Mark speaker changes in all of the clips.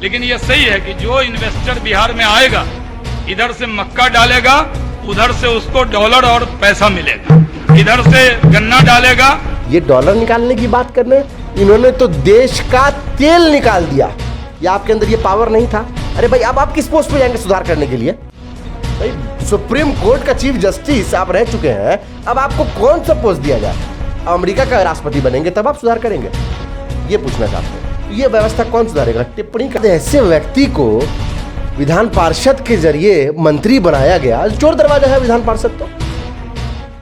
Speaker 1: लेकिन ये सही है कि जो इन्वेस्टर बिहार में आएगा इधर से मक्का डालेगा, उधर से उसको डॉलर और पैसा मिलेगा, इधर से गन्ना डालेगा।
Speaker 2: ये डॉलर निकालने की बात कर रहे हैं, इन्होंने तो देश का तेल निकाल दिया। या आपके अंदर ये पावर नहीं था? अरे भाई, अब आप किस पोस्ट पे जाएंगे सुधार करने के लिए? भाई, सुप्रीम कोर्ट का चीफ जस्टिस आप रह चुके हैं, अब आपको कौन सा पोस्ट दिया जाए? अमेरिका का राष्ट्रपति बनेंगे तब आप सुधार करेंगे? ये पूछना चाहते हैं। ये व्यवस्था कौन सुधारेगा? टिप्पणी का ऐसे व्यक्ति को विधान पार्षद के जरिए मंत्री बनाया गया, चोर दरवाजा है विधान पार्षद, तो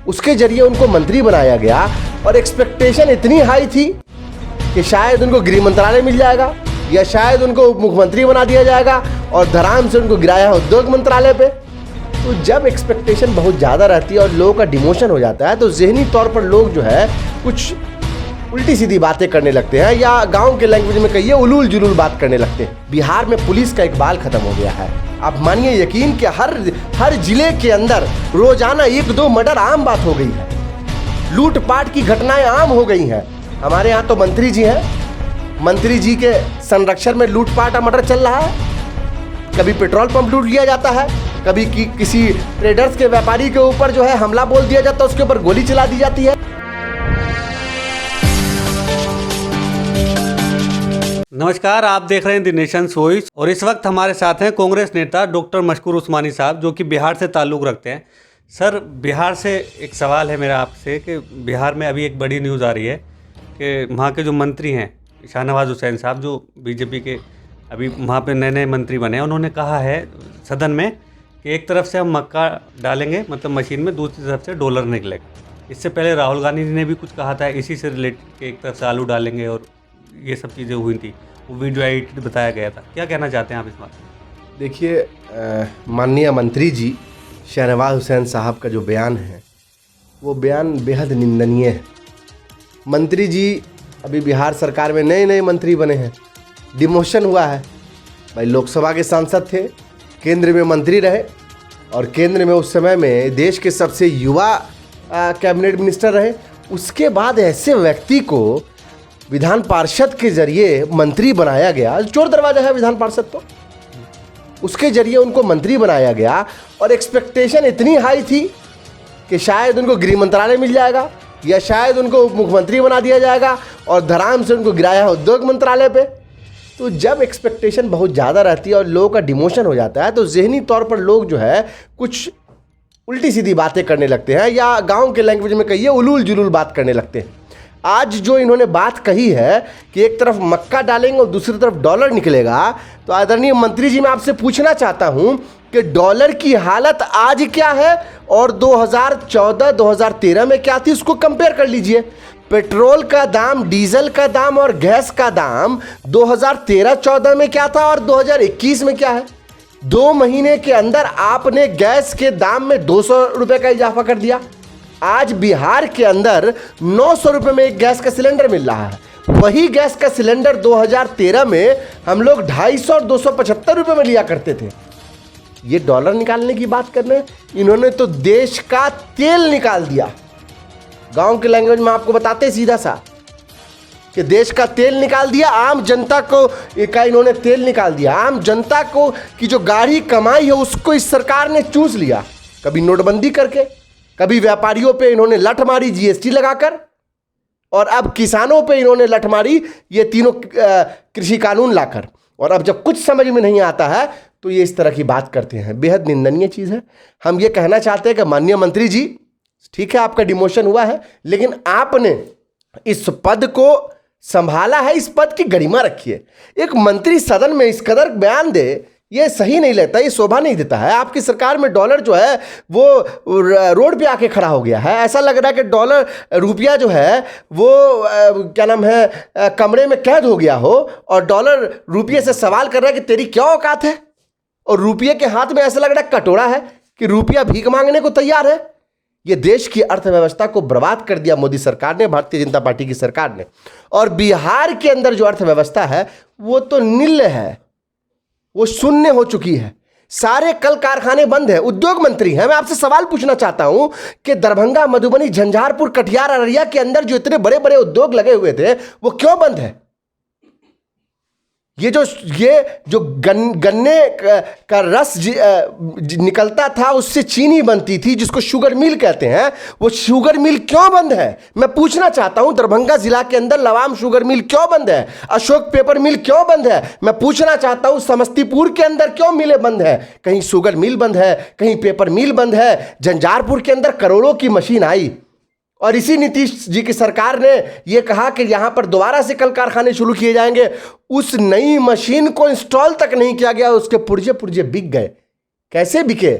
Speaker 2: उसके जरिए उनको मंत्री बनाया गया और एक्सपेक्टेशन इतनी हाई थी कि शायद उनको गृह मंत्रालय मिल जाएगा या शायद उनको उप मुख्यमंत्री बना दिया जाएगा और धराम से उनको गिराया उद्योग मंत्रालय पे। तो जब एक्सपेक्टेशन बहुत ज़्यादा रहती है और लोगों का डिमोशन हो जाता है तो जहनी तौर पर लोग जो है कुछ उल्टी सीधी बातें करने लगते हैं, या गांव के लैंग्वेज में कहिए उलूल जुलूल बात करने लगते हैं। बिहार में पुलिस का इकबाल खत्म हो गया है। आप मानिए यकीन कि हर जिले के अंदर रोजाना 1-2 मर्डर आम बात हो गई है, लूटपाट की घटनाएं आम हो गई हैं। हमारे यहाँ तो मंत्री जी हैं, मंत्री जी के संरक्षण में लूटपाट और मर्डर चल रहा है। कभी पेट्रोल पंप लूट लिया जाता है, कभी किसी ट्रेडर्स के व्यापारी के ऊपर जो है हमला बोल दिया जाता है, उसके ऊपर गोली चला दी जाती है।
Speaker 3: नमस्कार, आप देख रहे हैं द नेशंस वॉइस और इस वक्त हमारे साथ हैं कांग्रेस नेता डॉक्टर मशकूर उस्मानी साहब, जो कि बिहार से ताल्लुक़ रखते हैं। सर, बिहार से एक सवाल है मेरा आपसे कि बिहार में अभी एक बड़ी न्यूज़ आ रही है कि वहाँ के जो मंत्री हैं शाहनवाज हुसैन साहब, जो बीजेपी के अभी वहाँ पे नए नए मंत्री बने हैं, उन्होंने कहा है सदन में कि एक तरफ से हम मक्का डालेंगे मतलब मशीन में, दूसरी तरफ से डॉलर निकलेगा। इससे पहले राहुल गांधी ने भी कुछ कहा था इसी से रिलेटेड कि एक तरफ से आलू डालेंगे और ये सब चीज़ें हुई थी, वो वीडियो एडिटेड बताया गया था। क्या कहना चाहते हैं आप इस बात में?
Speaker 2: देखिए, माननीय मंत्री जी शाहनवाज हुसैन साहब का जो बयान है वो बयान बेहद निंदनीय है। मंत्री जी अभी बिहार सरकार में नए मंत्री बने हैं, डिमोशन हुआ है। भाई, लोकसभा के सांसद थे, केंद्र में मंत्री रहे और केंद्र में उस समय में देश के सबसे युवा कैबिनेट मिनिस्टर रहे। उसके बाद ऐसे व्यक्ति को विधान पार्षद के जरिए मंत्री बनाया गया, चोर दरवाजा है विधान पार्षद, तो उसके जरिए उनको मंत्री बनाया गया और एक्सपेक्टेशन इतनी हाई थी कि शायद उनको गृह मंत्रालय मिल जाएगा या शायद उनको उप मुख्यमंत्री बना दिया जाएगा और धराम से उनको गिराया उद्योग मंत्रालय पे। तो जब एक्सपेक्टेशन बहुत ज़्यादा रहती है और लोगों का डिमोशन हो जाता है तो जहनी तौर पर लोग जो है कुछ उल्टी सीधी बातें करने लगते हैं, या गांव के लैंग्वेज में कहिए उलूल जुलूल बात करने लगते हैं। आज जो इन्होंने बात कही है कि एक तरफ मक्का डालेंगे और दूसरी तरफ डॉलर निकलेगा, तो आदरणीय मंत्री जी, मैं आपसे पूछना चाहता हूं कि डॉलर की हालत आज क्या है और 2014-2013 में क्या थी, उसको कंपेयर कर लीजिए। पेट्रोल का दाम, डीजल का दाम और गैस का दाम 2013-14 में क्या था और 2021 में क्या है। 2 महीने के अंदर आपने गैस के दाम में 200 रुपये का इजाफा कर दिया। आज बिहार के अंदर 900 रुपये में एक गैस का सिलेंडर मिल रहा है। वही गैस का सिलेंडर 2013 में हम लोग 250 और 275 रुपये में लिया करते थे। ये डॉलर निकालने की बात कर रहे हैं, इन्होंने तो देश का तेल निकाल दिया। गांव के लैंग्वेज में आपको बताते सीधा सा कि देश का तेल निकाल दिया, आम जनता को का इन्होंने तेल निकाल दिया। आम जनता को की जो गाढ़ी कमाई है उसको इस सरकार ने चूस लिया, कभी नोटबंदी करके, कभी व्यापारियों पे इन्होंने लठ मारी जीएसटी लगाकर, और अब किसानों पे इन्होंने लठ मारी ये तीनों कृषि कानून लाकर। और अब जब कुछ समझ में नहीं आता है तो ये इस तरह की बात करते हैं। बेहद निंदनीय चीज़ है। हम ये कहना चाहते हैं कि माननीय मंत्री जी, ठीक है आपका डिमोशन हुआ है, लेकिन आपने इस पद को संभाला है, इस पद की गरिमा रखिए। एक मंत्री सदन में इस कदर बयान दे, ये सही नहीं लगता, ये शोभा नहीं देता है। आपकी सरकार में डॉलर जो है वो रोड पे आके खड़ा हो गया है। ऐसा लग रहा है कि डॉलर रुपया जो है वो क्या नाम है, कमरे में कैद हो गया हो और डॉलर रुपये से सवाल कर रहा है कि तेरी क्या औकात है, और रुपये के हाथ में ऐसा लग रहा है कटोरा है कि रुपया भीख मांगने को तैयार है। ये देश की अर्थव्यवस्था को बर्बाद कर दिया मोदी सरकार ने, भारतीय जनता पार्टी की सरकार ने। और बिहार के अंदर जो अर्थव्यवस्था है वो तो नील है, वो शून्य हो चुकी है। सारे कल कारखाने बंद है। उद्योग मंत्री हैं, मैं आपसे सवाल पूछना चाहता हूं कि दरभंगा, मधुबनी, झंझारपुर, कटिहार, अररिया के अंदर जो इतने बड़े बड़े उद्योग लगे हुए थे वो क्यों बंद है? ये जो गन्ने का रस निकलता था, उससे चीनी बनती थी, जिसको शुगर मिल कहते हैं, वो शुगर मिल क्यों बंद है? मैं पूछना चाहता हूं, दरभंगा जिला के अंदर लवाम शुगर मिल क्यों बंद है? अशोक पेपर मिल क्यों बंद है? मैं पूछना चाहता हूं, समस्तीपुर के अंदर क्यों मिलें बंद है? कहीं शुगर मिल बंद है, कहीं पेपर मिल बंद है। झंझारपुर के अंदर करोड़ों की मशीन आई और इसी नीतीश जी की सरकार ने यह कहा कि यहां पर दोबारा से कल कारखाने शुरू किए जाएंगे। उस नई मशीन को इंस्टॉल तक नहीं किया गया, उसके पुर्जे पुर्जे बिक गए। कैसे बिके?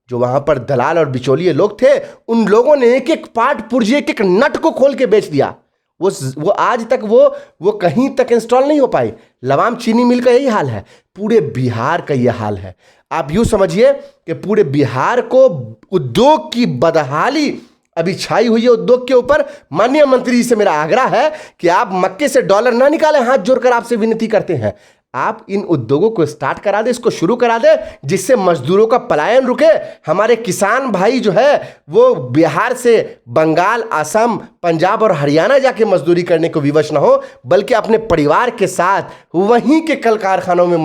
Speaker 2: जो वहां पर दलाल और बिचौलिए लोग थे, उन लोगों ने एक एक पार्ट पुर्जे, एक एक नट को खोल के बेच दिया। वो आज तक वो कहीं तक इंस्टॉल नहीं हो पाई। लवाम चीनी मिल का यही हाल है, पूरे बिहार का यह हाल है। आप यूं समझिए कि पूरे बिहार को उद्योग की बदहाली अभी छाई हुई है उद्योग के ऊपर। माननीय मंत्री जी से मेरा आग्रह है कि आप मक्के से डॉलर ना निकालें, हाथ जोड़कर आपसे विनती करते हैं। आप इन उद्योगों को स्टार्ट करा दे, इसको शुरू करा दे, जिससे मजदूरों का पलायन रुके। हमारे किसान भाई जो है वो बिहार से बंगाल, असम, पंजाब और हरियाणा जाके मजदूरी करने को विवश ना हो, बल्कि अपने परिवार के साथ वहीं के कल कारखानों में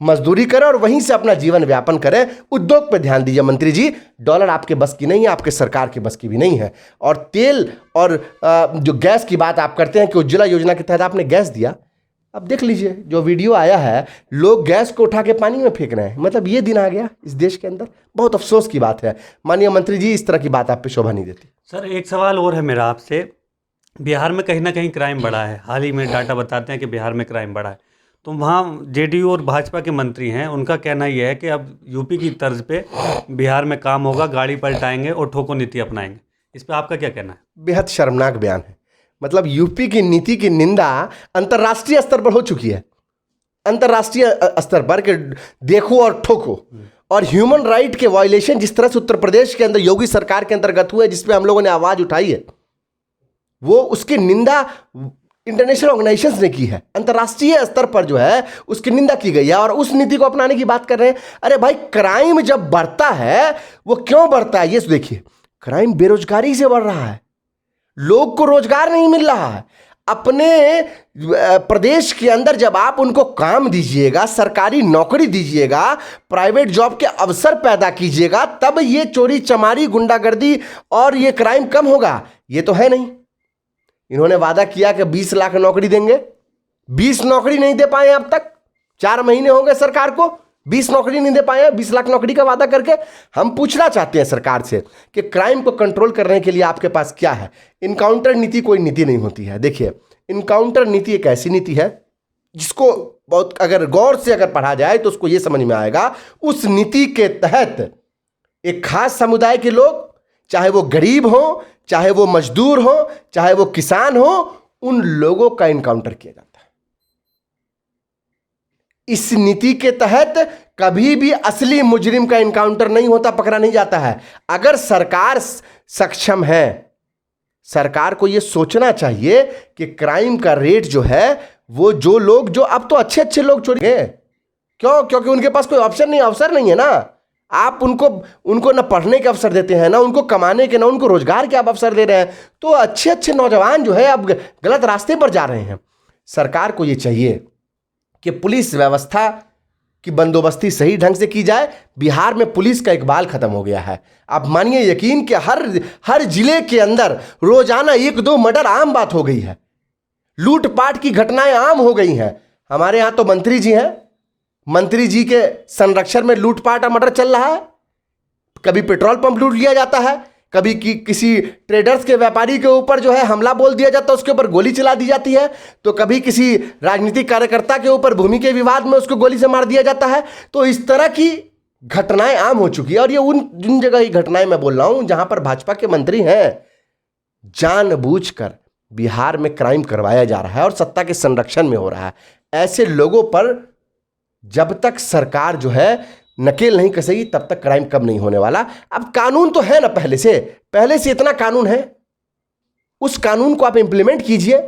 Speaker 2: मजदूरी करें और वहीं से अपना जीवन व्यापन करें। उद्योग पर ध्यान दीजिए मंत्री जी। डॉलर आपके बस की नहीं है, आपके सरकार के बस की भी नहीं है। और तेल और जो गैस की बात आप करते हैं कि उज्ज्वला योजना के तहत आपने गैस दिया, अब देख लीजिए जो वीडियो आया है, लोग गैस को उठा के पानी में फेंक रहे हैं। मतलब ये दिन आ गया इस देश के अंदर। बहुत अफसोस की बात है। माननीय मंत्री जी, इस तरह की बात आप पे शोभा नहीं देती।
Speaker 3: सर एक सवाल और है मेरा आपसे। बिहार में कहीं ना कहीं क्राइम बढ़ा है। हाल ही में डाटा बताते हैं कि बिहार में क्राइम बढ़ा है। तो वहाँ जेडीयू और भाजपा के मंत्री हैं, उनका कहना यह है कि अब यूपी की तर्ज पे बिहार में काम होगा, गाड़ी पलटाएंगे और ठोको नीति अपनाएंगे। इस पर आपका क्या कहना है?
Speaker 2: बेहद शर्मनाक बयान है। मतलब यूपी की नीति की निंदा अंतर्राष्ट्रीय स्तर पर हो चुकी है। अंतर्राष्ट्रीय स्तर पर कि देखो और ठोको। और ह्यूमन राइट के वायलेशन जिस तरह से उत्तर प्रदेश के अंदर योगी सरकार के अंतर्गत हुए, जिसपे हम लोगों ने आवाज उठाई है, वो उसकी निंदा इंटरनेशनल ऑर्गेनाइजेशंस ने की है। अंतर्राष्ट्रीय स्तर पर जो है उसकी निंदा की गई है और उस नीति को अपनाने की बात कर रहे हैं। अरे भाई, क्राइम जब बढ़ता है वो क्यों बढ़ता है? ये देखिए, क्राइम बेरोजगारी से बढ़ रहा है। लोग को रोजगार नहीं मिल रहा है। अपने प्रदेश के अंदर जब आप उनको काम दीजिएगा, सरकारी नौकरी दीजिएगा, प्राइवेट जॉब के अवसर पैदा कीजिएगा, तब ये चोरी चमारी, गुंडागर्दी और ये क्राइम कम होगा। ये तो है नहीं। इन्होंने वादा किया कि 20 लाख नौकरी देंगे, 20 नौकरी नहीं दे पाए अब तक। 4 महीने हो गए सरकार को, 20 नौकरी नहीं दे पाए, 20 लाख नौकरी का वादा करके। हम पूछना चाहते हैं सरकार से कि क्राइम को कंट्रोल करने के लिए आपके पास क्या है? इनकाउंटर नीति कोई नीति नहीं होती है। देखिए, इनकाउंटर नीति एक ऐसी नीति है जिसको बहुत अगर गौर से अगर पढ़ा जाए तो उसको यह समझ में आएगा, उस नीति के तहत एक खास समुदाय के लोग, चाहे वो गरीब हो, चाहे वो मजदूर हो, चाहे वो किसान हो, उन लोगों का इनकाउंटर किया जाता है। इस नीति के तहत कभी भी असली मुजरिम का इनकाउंटर नहीं होता, पकड़ा नहीं जाता है। अगर सरकार सक्षम है, सरकार को यह सोचना चाहिए कि क्राइम का रेट जो है, वो जो लोग जो अब तो अच्छे अच्छे लोग चोरी है, क्यों? क्योंकि उनके पास कोई अवसर नहीं है ना। आप उनको ना पढ़ने के अवसर देते हैं, ना उनको कमाने के, ना उनको रोजगार के आप अवसर दे रहे हैं। तो अच्छे अच्छे नौजवान जो है अब गलत रास्ते पर जा रहे हैं। सरकार को यह चाहिए कि पुलिस व्यवस्था की बंदोबस्ती सही ढंग से की जाए। बिहार में पुलिस का इकबाल खत्म हो गया है। आप मानिए यकीन कि हर जिले के अंदर रोजाना 1-2 मर्डर आम बात हो गई है। लूटपाट की घटनाएं आम हो गई हैं। हमारे यहां तो मंत्री जी हैं, मंत्री जी के संरक्षण में लूटपाट और मर्डर चल रहा है। कभी पेट्रोल पंप लूट लिया जाता है, कभी किसी ट्रेडर्स के व्यापारी के ऊपर जो है हमला बोल दिया जाता है, उसके ऊपर गोली चला दी जाती है। तो कभी किसी राजनीतिक कार्यकर्ता के ऊपर भूमि के विवाद में उसको गोली से मार दिया जाता है। तो इस तरह की घटनाएं आम हो चुकी है। और ये उन जगह की घटनाएं मैं बोल रहा हूं जहां पर भाजपा के मंत्री हैं। जानबूझकर बिहार में क्राइम करवाया जा रहा है और सत्ता के संरक्षण में हो रहा है। ऐसे लोगों पर जब तक सरकार जो है नकेल नहीं कसेगी, तब तक क्राइम कम नहीं होने वाला। अब कानून तो है ना, पहले से इतना कानून है, उस कानून को आप इंप्लीमेंट कीजिए,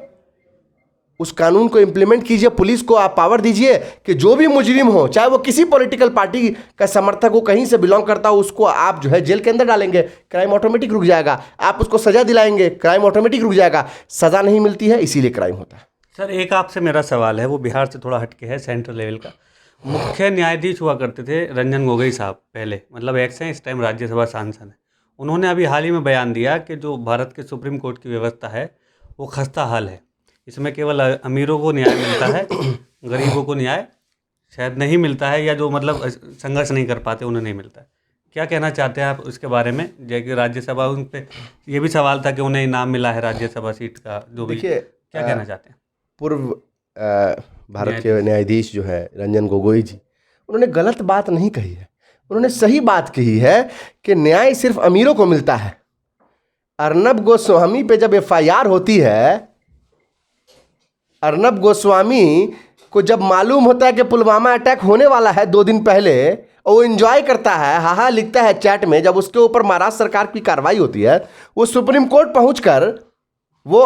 Speaker 2: उस कानून को इंप्लीमेंट कीजिए। पुलिस को आप पावर दीजिए कि जो भी मुजरिम हो, चाहे वो किसी पॉलिटिकल पार्टी का समर्थक हो, कहीं से बिलोंग करता हो, उसको आप जो है जेल के अंदर डालेंगे, क्राइम ऑटोमेटिक रुक जाएगा। आप उसको सजा दिलाएंगे, क्राइम ऑटोमेटिक रुक जाएगा। सजा नहीं मिलती है, इसीलिए क्राइम होता है।
Speaker 3: सर एक आपसे मेरा सवाल है, वो बिहार से थोड़ा हटके है, सेंट्रल लेवल का। मुख्य न्यायाधीश हुआ करते थे रंजन गोगोई साहब, पहले मतलब एक्स हैं, इस टाइम राज्यसभा सांसद हैं। उन्होंने अभी हाल ही में बयान दिया कि जो भारत के सुप्रीम कोर्ट की व्यवस्था है वो खस्ता हाल है, इसमें केवल अमीरों को न्याय मिलता है, गरीबों को न्याय शायद नहीं मिलता है, या जो मतलब संघर्ष नहीं कर पाते उन्हें नहीं मिलता है। क्या कहना चाहते हैं आप उसके बारे में? जैसे राज्यसभा, उन पे ये भी सवाल था कि उन्हें इनाम मिला है राज्यसभा सीट का, जो भी,
Speaker 2: देखिए,
Speaker 3: क्या कहना चाहते हैं?
Speaker 2: पूर्व भारत के न्यायाधीश जो है रंजन गोगोई जी, उन्होंने गलत बात नहीं कही है, उन्होंने सही बात कही है कि न्याय सिर्फ अमीरों को मिलता है। अर्नब गोस्वामी पे जब एफआईआर होती है, अर्नब गोस्वामी को जब मालूम होता है कि पुलवामा अटैक होने वाला है 2 दिन पहले, और वो एंजॉय करता है, हाहा लिखता है चैट में, जब उसके ऊपर महाराष्ट्र सरकार की कार्रवाई होती है, वो सुप्रीम कोर्ट पहुंचकर वो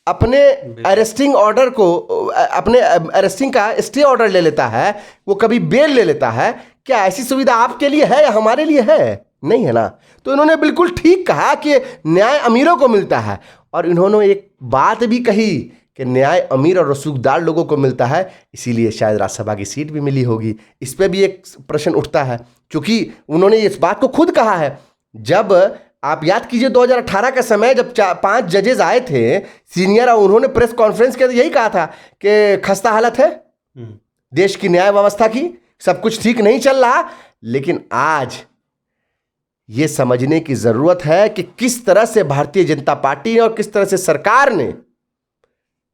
Speaker 2: अपने अरेस्टिंग ऑर्डर को, अपने अरेस्टिंग का स्टे ऑर्डर ले लेता है, वो कभी बेल ले लेता है। क्या ऐसी सुविधा आपके लिए है या हमारे लिए है? नहीं है ना। तो इन्होंने बिल्कुल ठीक कहा कि न्याय अमीरों को मिलता है, और इन्होंने एक बात भी कही कि न्याय अमीर और रसूखदार लोगों को मिलता है, इसीलिए शायद राज्यसभा की सीट भी मिली होगी। इस पर भी एक प्रश्न उठता है, क्योंकि उन्होंने इस बात को खुद कहा है। जब आप याद कीजिए 2018 का समय, जब 5 जजेस आए थे सीनियर, और उन्होंने प्रेस कॉन्फ्रेंस के यही कहा था कि खस्ता हालत है देश की न्याय व्यवस्था की, सब कुछ ठीक नहीं चल रहा। लेकिन आज ये समझने की जरूरत है कि किस तरह से भारतीय जनता पार्टी और किस तरह से सरकार ने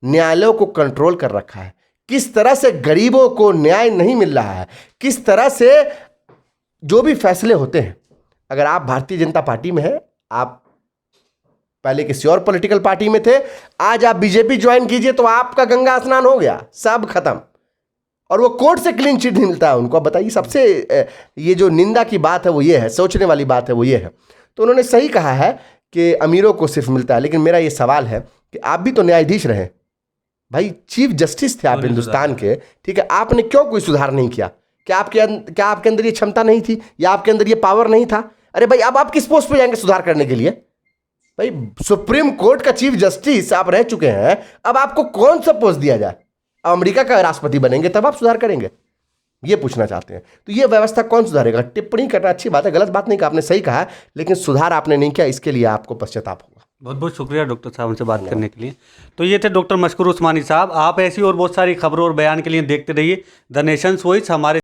Speaker 2: न्यायालयों को कंट्रोल कर रखा है, किस तरह से गरीबों को न्याय नहीं मिल रहा है, किस तरह से जो भी फैसले होते हैं, अगर आप भारतीय जनता पार्टी में हैं, आप पहले किसी और पॉलिटिकल पार्टी में थे, आज आप बीजेपी ज्वाइन कीजिए तो आपका गंगा स्नान हो गया, सब खत्म, और वो कोर्ट से क्लीन चिट मिलता है उनको। अब बताइए, सबसे ये जो निंदा की बात है वो ये है, सोचने वाली बात है वो ये है। तो उन्होंने सही कहा है कि अमीरों को सिर्फ मिलता है, लेकिन मेरा ये सवाल है कि आप भी तो न्यायाधीश रहे भाई, चीफ जस्टिस थे आप हिंदुस्तान के, ठीक है, आपने क्यों कोई सुधार नहीं किया? क्या आपके अंदर ये क्षमता नहीं थी, या आपके अंदर ये पावर नहीं था? अरे भाई, अब आप किस पोस्ट पे जाएंगे सुधार करने के लिए? भाई, सुप्रीम कोर्ट का चीफ जस्टिस आप रह चुके हैं, अब आपको कौन सा पोस्ट दिया जाए? अमेरिका का राष्ट्रपति बनेंगे तब आप सुधार करेंगे? ये पूछना चाहते हैं। तो ये व्यवस्था कौन सुधारेगा? टिप्पणी करना अच्छी बात है, गलत बात नहीं कहा, आपने सही कहा, लेकिन सुधार आपने नहीं किया, इसके लिए आपको पश्चाताप होगा।
Speaker 3: बहुत बहुत शुक्रिया डॉक्टर साहब हमसे बात करने के लिए। तो ये थे डॉक्टर मशकूर उस्मानी साहब। आप ऐसी और बहुत सारी खबरों और बयान के लिए देखते रहिए द नेशंस वॉइस। हमारे